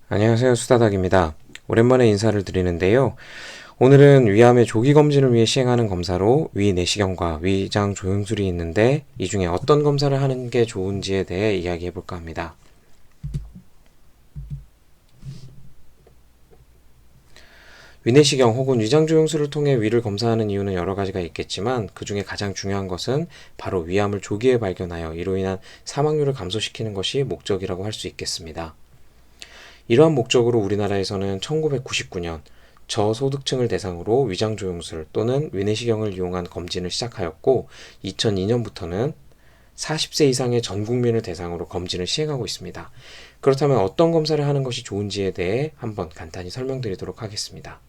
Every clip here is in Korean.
안녕하세요. 수다닥입니다. 오랜만에 인사를 드리는데요. 오늘은 위암의 조기 검진을 위해 시행하는 검사로 위 내시경과 위장 조영술이 있는데 이 중에 어떤 검사를 하는 게 좋은지에 대해 이야기해 볼까 합니다. 위내시경 혹은 위장조영술을 통해 위를 검사하는 이유는 여러 가지가 있겠지만 그 중에 가장 중요한 것은 바로 위암을 조기에 발견하여 이로 인한 사망률을 감소시키는 것이 목적이라고 할 수 있겠습니다. 이러한 목적으로 우리나라에서는 1999년 저소득층을 대상으로 위장조영술 또는 위내시경을 이용한 검진을 시작하였고 2002년부터는 40세 이상의 전 국민을 대상으로 검진을 시행하고 있습니다. 그렇다면 어떤 검사를 하는 것이 좋은지에 대해 한번 간단히 설명드리도록 하겠습니다.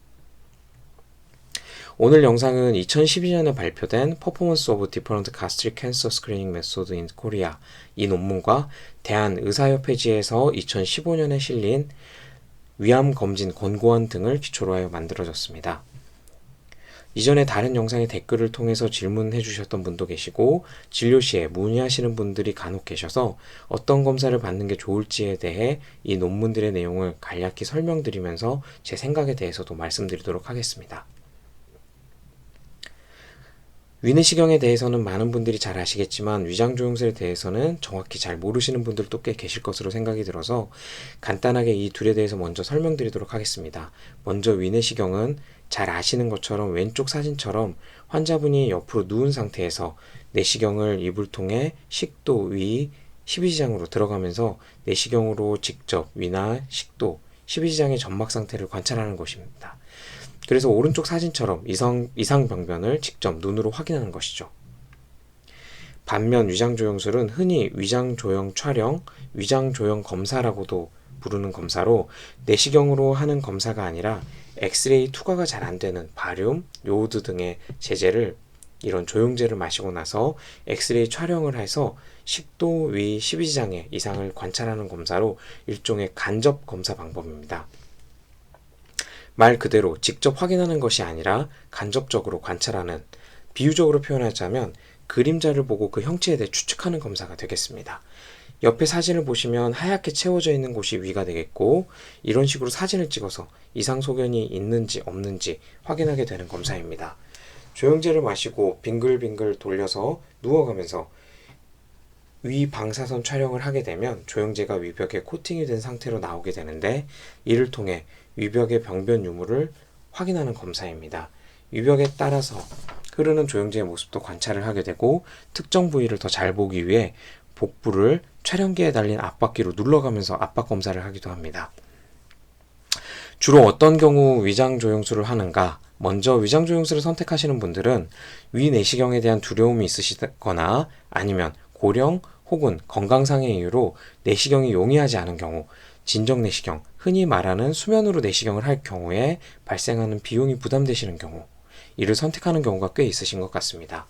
오늘 영상은 2012년에 발표된 Performance of Different Gastric Cancer Screening Methods in Korea 이 논문과 대한의사협회지에서 2015년에 실린 위암 검진 권고안 등을 기초로 하여 만들어졌습니다. 이전에 다른 영상의 댓글을 통해서 질문해 주셨던 분도 계시고 진료 시에 문의하시는 분들이 간혹 계셔서 어떤 검사를 받는 게 좋을지에 대해 이 논문들의 내용을 간략히 설명드리면서 제 생각에 대해서도 말씀드리도록 하겠습니다. 위내시경에 대해서는 많은 분들이 잘 아시겠지만 위장조영술에 대해서는 정확히 잘 모르시는 분들도 꽤 계실 것으로 생각이 들어서 간단하게 이 둘에 대해서 먼저 설명드리도록 하겠습니다. 먼저 위내시경은 잘 아시는 것처럼 왼쪽 사진처럼 환자분이 옆으로 누운 상태에서 내시경을 입을 통해 식도, 위, 십이지장으로 들어가면서 내시경으로 직접 위나 식도, 십이지장의 점막 상태를 관찰하는 것입니다. 그래서 오른쪽 사진처럼 이상병변을 직접 눈으로 확인하는 것이죠. 반면 위장조영술은 흔히 위장조영 촬영, 위장조영 검사라고도 부르는 검사로 내시경으로 하는 검사가 아니라 엑스레이 투과가 잘 안되는 바륨, 요오드 등의 제제를 이런 조영제를 마시고 나서 엑스레이 촬영을 해서 식도, 위, 십이지장의 이상을 관찰하는 검사로 일종의 간접 검사 방법입니다. 말 그대로 직접 확인하는 것이 아니라 간접적으로 관찰하는, 비유적으로 표현하자면 그림자를 보고 그 형체에 대해 추측하는 검사가 되겠습니다. 옆에 사진을 보시면 하얗게 채워져 있는 곳이 위가 되겠고 이런 식으로 사진을 찍어서 이상 소견이 있는지 없는지 확인하게 되는 검사입니다. 조영제를 마시고 빙글빙글 돌려서 누워가면서 위 방사선 촬영을 하게 되면 조영제가 위벽에 코팅이 된 상태로 나오게 되는데 이를 통해 위벽의 병변 유무를 확인하는 검사입니다. 위벽에 따라서 흐르는 조영제의 모습도 관찰을 하게 되고 특정 부위를 더 잘 보기 위해 복부를 촬영기에 달린 압박기로 눌러가면서 압박 검사를 하기도 합니다. 주로 어떤 경우 위장조영술을 하는가? 먼저 위장조영술을 선택하시는 분들은 위 내시경에 대한 두려움이 있으시거나 아니면 고령 혹은 건강상의 이유로 내시경이 용이하지 않은 경우, 진정 내시경, 흔히 말하는 수면으로 내시경을 할 경우에 발생하는 비용이 부담되시는 경우, 이를 선택하는 경우가 꽤 있으신 것 같습니다.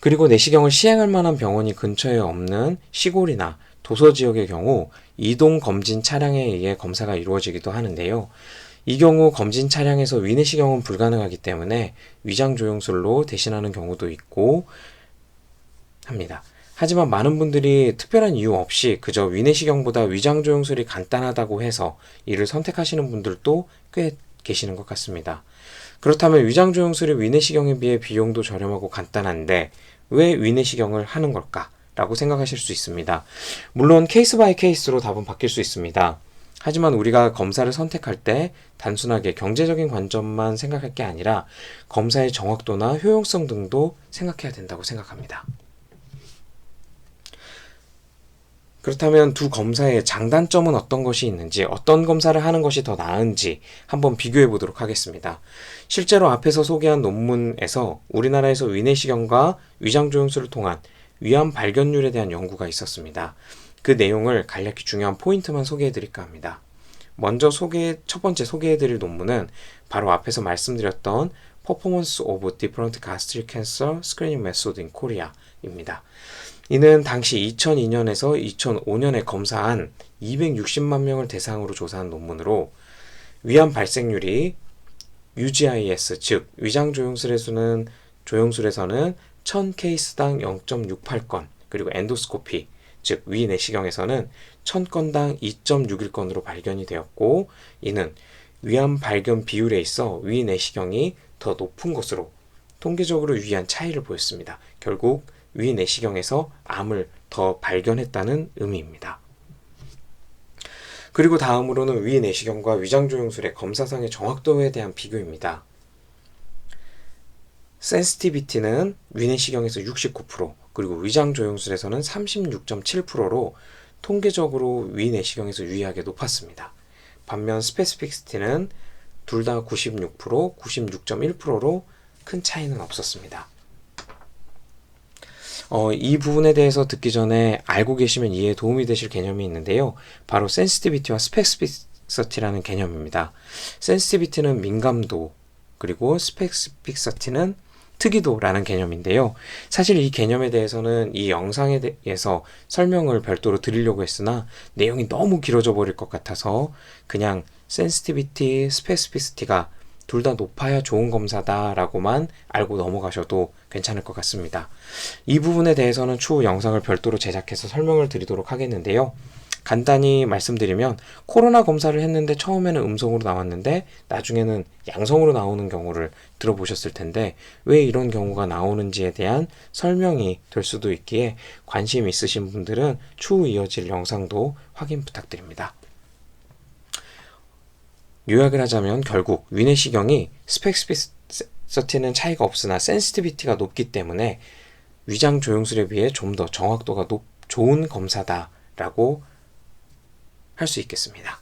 그리고 내시경을 시행할 만한 병원이 근처에 없는 시골이나 도서 지역의 경우 이동 검진 차량에 의해 검사가 이루어지기도 하는데요. 이 경우 검진 차량에서 위내시경은 불가능하기 때문에 위장조영술로 대신하는 경우도 있고 합니다. 하지만 많은 분들이 특별한 이유 없이 그저 위내시경보다 위장조영술이 간단하다고 해서 이를 선택하시는 분들도 꽤 계시는 것 같습니다. 그렇다면 위장조영술이 위내시경에 비해 비용도 저렴하고 간단한데 왜 위내시경을 하는 걸까? 라고 생각하실 수 있습니다. 물론 케이스 바이 케이스로 답은 바뀔 수 있습니다. 하지만 우리가 검사를 선택할 때 단순하게 경제적인 관점만 생각할 게 아니라 검사의 정확도나 효용성 등도 생각해야 된다고 생각합니다. 그렇다면 두 검사의 장단점은 어떤 것이 있는지, 어떤 검사를 하는 것이 더 나은지 한번 비교해 보도록 하겠습니다. 실제로 앞에서 소개한 논문에서 우리나라에서 위내시경과 위장조영술을 통한 위암 발견율에 대한 연구가 있었습니다. 그 내용을 간략히 중요한 포인트만 소개해 드릴까 합니다. 먼저 첫 번째 소개해 드릴 논문은 바로 앞에서 말씀드렸던 Performance of Different Gastric Cancer Screening Methods in Korea 입니다. 이는 당시 2002년에서 2005년에 검사한 260만 명을 대상으로 조사한 논문으로 위암 발생률이 UGIS, 즉 위장조영술에서는 1000케이스당 0.68건, 그리고 엔도스코피, 즉 위내시경에서는 1000건당 2.61건으로 발견이 되었고, 이는 위암 발견 비율에 있어 위 내시경이 더 높은 것으로 통계적으로 유의한 차이를 보였습니다. 결국 위 내시경에서 암을 더 발견했다는 의미입니다. 그리고 다음으로는 위 내시경과 위장조영술의 검사상의 정확도에 대한 비교입니다. 센시티비티는 위 내시경에서 69%, 그리고 위장조영술에서는 36.7%로 통계적으로 위 내시경에서 유의하게 높았습니다. 반면 스페시피시티는 둘 다 96%, 96.1%로 큰 차이는 없었습니다. 이 부분에 대해서 듣기 전에 알고 계시면 이해에 도움이 되실 개념이 있는데요. 바로 센시티비티와 스페시피시티라는 개념입니다. 센시티비티는 민감도, 그리고 스페시피시티는 특이도라는 개념인데요. 사실 이 개념에 대해서는 이 영상에 대해서 설명을 별도로 드리려고 했으나 내용이 너무 길어져 버릴 것 같아서 그냥 센시티비티, 스페시피시티가 둘 다 높아야 좋은 검사다라고만 알고 넘어가셔도 괜찮을 것 같습니다. 이 부분에 대해서는 추후 영상을 별도로 제작해서 설명을 드리도록 하겠는데요. 간단히 말씀드리면 코로나 검사를 했는데 처음에는 음성으로 나왔는데 나중에는 양성으로 나오는 경우를 들어보셨을 텐데 왜 이런 경우가 나오는지에 대한 설명이 될 수도 있기에 관심 있으신 분들은 추후 이어질 영상도 확인 부탁드립니다. 요약을 하자면 결국 위내시경이 스펙시피시티는 차이가 없으나 센시티비티가 높기 때문에 위장 조영술에 비해 좀 더 정확도가 좋은 검사다라고 할 수 있겠습니다.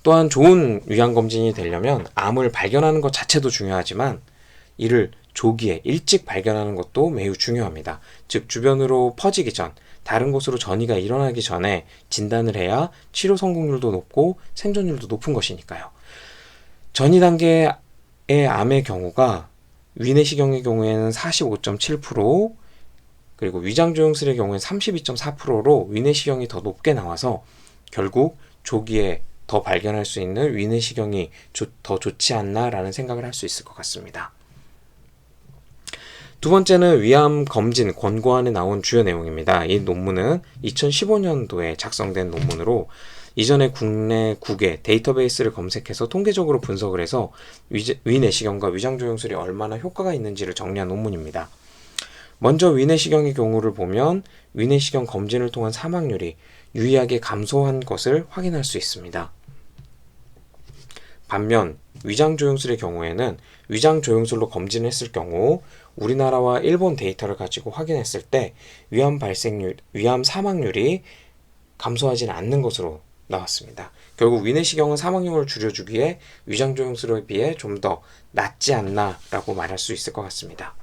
또한 좋은 위암검진이 되려면 암을 발견하는 것 자체도 중요하지만 이를 조기에 일찍 발견하는 것도 매우 중요합니다. 즉 주변으로 퍼지기 전, 다른 곳으로 전이가 일어나기 전에 진단을 해야 치료 성공률도 높고 생존율도 높은 것이니까요. 전이 단계의 암의 경우가 위내시경의 경우에는 45.7%, 그리고 위장조영술의 경우에는 32.4%로 위내시경이 더 높게 나와서 결국 조기에 더 발견할 수 있는 위내시경이 더 좋지 않나라는 생각을 할 수 있을 것 같습니다. 두 번째는 위암 검진 권고안에 나온 주요 내용입니다. 이 논문은 2015년도에 작성된 논문으로 이전에 국내 국외 데이터베이스를 검색해서 통계적으로 분석을 해서 위내시경과 위장조영술이 얼마나 효과가 있는지를 정리한 논문입니다. 먼저 위내시경의 경우를 보면 위내시경 검진을 통한 사망률이 유의하게 감소한 것을 확인할 수 있습니다. 반면 위장조영술의 경우에는 위장조영술로 검진을 했을 경우 우리나라와 일본 데이터를 가지고 확인했을 때 위암 사망률이 감소하지는 않는 것으로 나왔습니다. 결국 위내시경은 사망률을 줄여주기에 위장조영술에 비해 좀 더 낫지 않나라고 말할 수 있을 것 같습니다.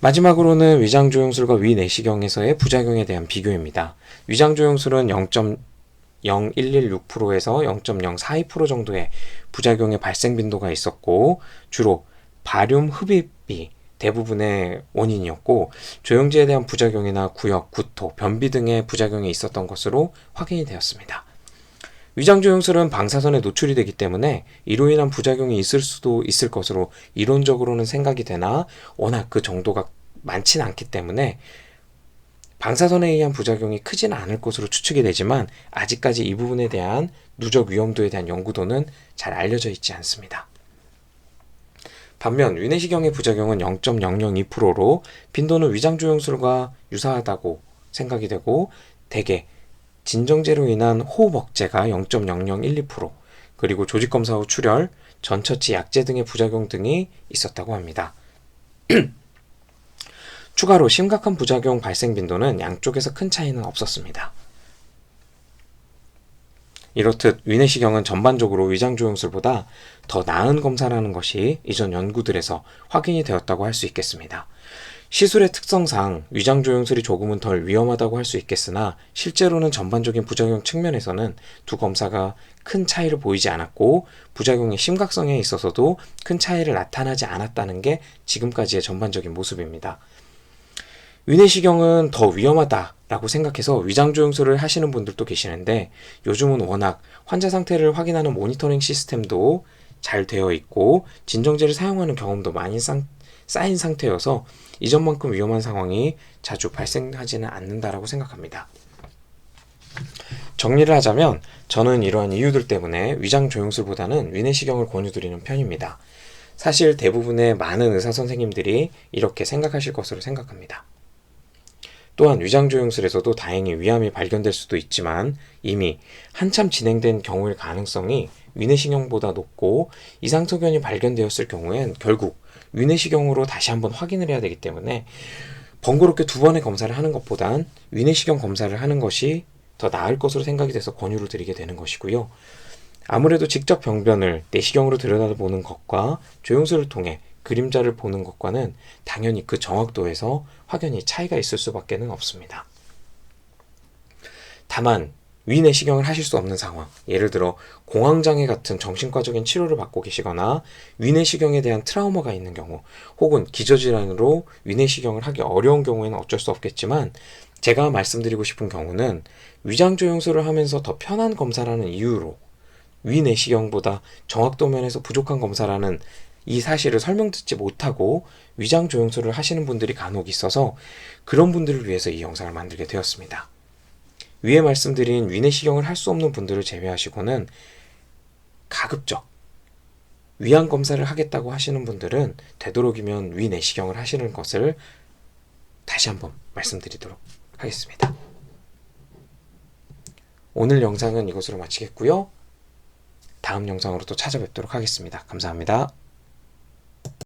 마지막으로는 위장조영술과 위내시경에서의 부작용에 대한 비교입니다. 위장조영술은 0.0116%에서 0.042% 정도의 부작용의 발생 빈도가 있었고 주로 바륨 흡입이 대부분의 원인이었고 조영제에 대한 부작용이나 구역, 구토, 변비 등의 부작용이 있었던 것으로 확인이 되었습니다. 위장조영술은 방사선에 노출이 되기 때문에 이로 인한 부작용이 있을 수도 있을 것으로 이론적으로는 생각이 되나 워낙 그 정도가 많지는 않기 때문에 방사선에 의한 부작용이 크지는 않을 것으로 추측이 되지만 아직까지 이 부분에 대한 누적 위험도에 대한 연구도는 잘 알려져 있지 않습니다. 반면 위내시경의 부작용은 0.002%로 빈도는 위장조영술과 유사하다고 생각이 되고 대개 진정제로 인한 호흡 억제가 0.0012%, 그리고 조직검사 후 출혈, 전처치 약제 등의 부작용 등이 있었다고 합니다. 추가로 심각한 부작용 발생 빈도는 양쪽에서 큰 차이는 없었습니다. 이렇듯 위내시경은 전반적으로 위장조영술보다 더 나은 검사라는 것이 이전 연구들에서 확인이 되었다고 할 수 있겠습니다. 시술의 특성상 위장조영술이 조금은 덜 위험하다고 할 수 있겠으나 실제로는 전반적인 부작용 측면에서는 두 검사가 큰 차이를 보이지 않았고 부작용의 심각성에 있어서도 큰 차이를 나타나지 않았다는 게 지금까지의 전반적인 모습입니다. 위내시경은 더 위험하다라고 생각해서 위장조영술을 하시는 분들도 계시는데 요즘은 워낙 환자 상태를 확인하는 모니터링 시스템도 잘 되어 있고 진정제를 사용하는 경험도 많이 쌓인 상태여서 이전만큼 위험한 상황이 자주 발생하지는 않는다라고 생각합니다. 정리를 하자면 저는 이러한 이유들 때문에 위장 조영술보다는 위내시경을 권유드리는 편입니다. 사실 대부분의 많은 의사 선생님들이 이렇게 생각하실 것으로 생각합니다. 또한 위장 조영술에서도 다행히 위암이 발견될 수도 있지만 이미 한참 진행된 경우일 가능성이 위내시경보다 높고 이상소견이 발견되었을 경우엔 결국 위내시경으로 다시 한번 확인을 해야 되기 때문에 번거롭게 2번의 검사를 하는 것보단 위내시경 검사를 하는 것이 더 나을 것으로 생각이 돼서 권유를 드리게 되는 것이고요. 아무래도 직접 병변을 내시경으로 들여다보는 것과 조영술을 통해 그림자를 보는 것과는 당연히 그 정확도에서 확연히 차이가 있을 수밖에 없습니다. 다만 위내시경을 하실 수 없는 상황, 예를 들어 공황장애 같은 정신과적인 치료를 받고 계시거나 위내시경에 대한 트라우마가 있는 경우, 혹은 기저질환으로 위내시경을 하기 어려운 경우에는 어쩔 수 없겠지만 제가 말씀드리고 싶은 경우는 위장조영술을 하면서 더 편한 검사라는 이유로 위내시경보다 정확도 면에서 부족한 검사라는 이 사실을 설명듣지 못하고 위장조영술을 하시는 분들이 간혹 있어서 그런 분들을 위해서 이 영상을 만들게 되었습니다. 위에 말씀드린 위내시경을 할 수 없는 분들을 제외하시고는 가급적 위암 검사를 하겠다고 하시는 분들은 되도록이면 위내시경을 하시는 것을 다시 한번 말씀드리도록 하겠습니다. 오늘 영상은 이것으로 마치겠고요. 다음 영상으로 또 찾아뵙도록 하겠습니다. 감사합니다.